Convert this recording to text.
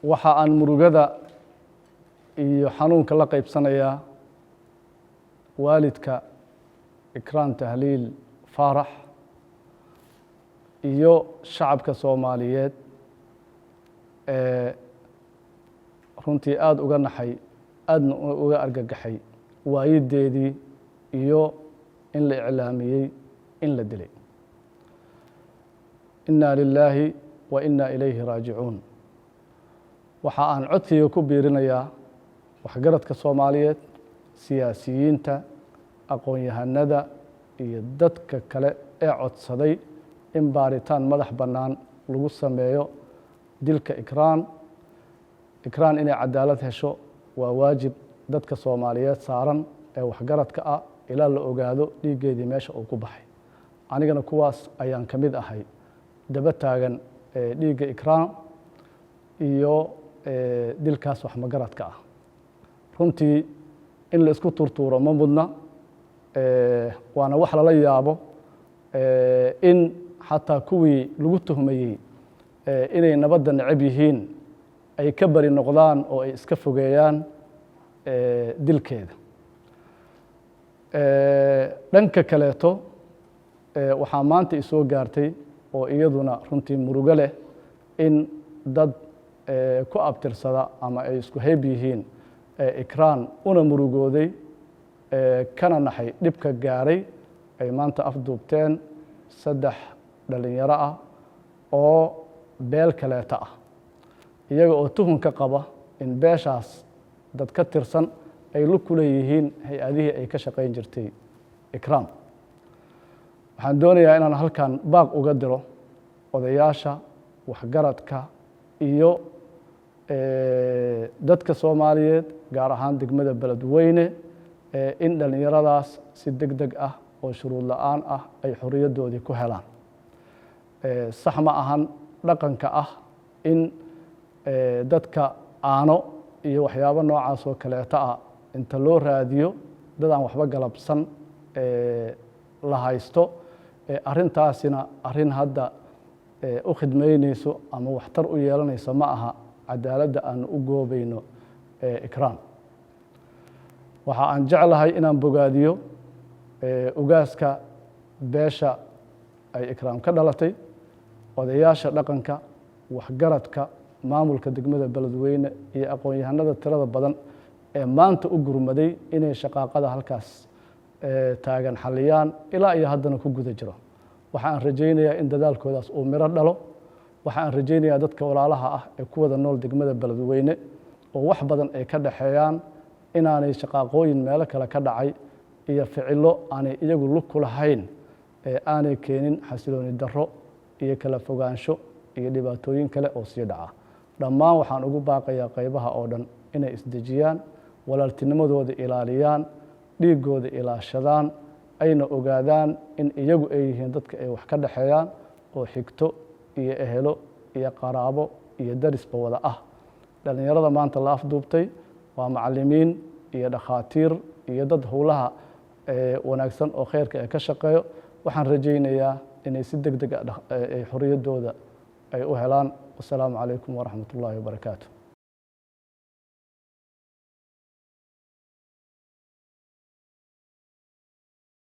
waxa aan murugada iyo xanuunka la qaybsanayaa waalidka Ikraan Tahliil Faarax iyo shacabka Soomaaliyeed runtii aad uga naxay aadna uga argagaxay waayideedii iyo in la iclaamiyey in la dilay. inna lillahi wa inna ilayhi raajicuun. waxa aan codkiga ku biirinayaa waxgaradka Soomaaliyeed, siyaasiyiinta, aqoon-yahanada iyo dadka kale ee codsaday in baaritaan madax bannaan lagu sameeyo dilka Ikraan inay cadaalad hesho waa waajib dadka Soomaaliyeed saaran ee waxgaradka ah ilaa la ogaado dhiiggeedii meesha uu ku baxay. anigana kuwaas ayaan ka mid ahay daba taagan dhiigga Ikraan iyo dilkaas wax magaradka ah. runtii in la isku turtuuro ma mudna, waana wax lala yaabo in xataa kuwii lagu tuhmayey inay nabadda necab yihiin ay ka bari noqdaan oo ay iska fogeeyaan dilkeeda. dhanka kaleeto waxaa maanta isoo gaartay oo iyaduna runtii murugo leh in dad ku abtirsada ama ay isku hayb yihiin Ikraan una murugooday kana naxay dhibka gaaray ay maanta afduubteen 3 dhalinyaro ah oo beel kaleeta ah, iyaga oo tuhun ka qaba in beeshaas dad ka tirsan ay lug ku leeyihiin hay-adihii ay ka shaqayn jirtay Ikraan. waxaan doonayaa inaan halkan baaq uga diro odayaasha waxgaradka iyo dadka Soomaaliyeed gaar ahaan degmada Beledweyne in dhalinyaradaas si degdeg ah oo shuruud la'aan ah ay xorriyadoodii ku helaan. sax ma ahan dhaqanka ah in dadka aano iyo waxyaabo noocaas oo kaleeta ah inta loo raadiyo dad aan waxba galabsan la haysto. arrintaasina arrin hadda u khidmaynayso ama waxtar u yeelanayso ma aha cadaaladda aan u goobayno Ikraan. waxa aan jeclahay inaan bogaadiyo ugaaska beesha ay Ikraan ka dhalatay, odayaasha dhaqanka, waxgaradka, maamulka degmada Beledweyne iyo aqoon-yahanada tirada badan ee maanta u gurmaday inay shaqaaqada halkaas taagan xaliyaan ilaa iyo haddana ku guda jiro. waxa aan rajaynayaa in dadaalkoodaas uu miro dhalo. waxa aan rajaynayaa dadka walaalaha ah ee ku wada nool degmada Beledweyne oo wax badan ay ka dhaxeeyaan inaanay shaqaaqooyin meelo kale ka dhacay iyo ficilo aanay iyagu lug ku lahayn aanay keenin xasilooni darro iyo kala fogaansho iyo dhibaatooyin kale oo sii dhaca. dhammaan waxaan ugu baaqayaa qaybaha oo dhan inay isdejiyaan, walaaltinimadooda ilaaliyaan, dhiigooda ilaashadaan, ayna ogaadaan in iyagu ay yihiin dadka ay wax ka dhaxeeyaan oo xigto iyo ehelo iyo qaraabo iyo darisba wada ah. dhalinyarada maanta la afduubtay waa macallimiin iyo dhakhaatiir iyo dad howlaha wanaagsan oo khayrka ay ka shaqeeyo. waxaan rajaynayaa inay si degdeg ah xorriyadooda ay u helaan. wasalaamu calaykum waraxmat ullaahi wabarakaatu.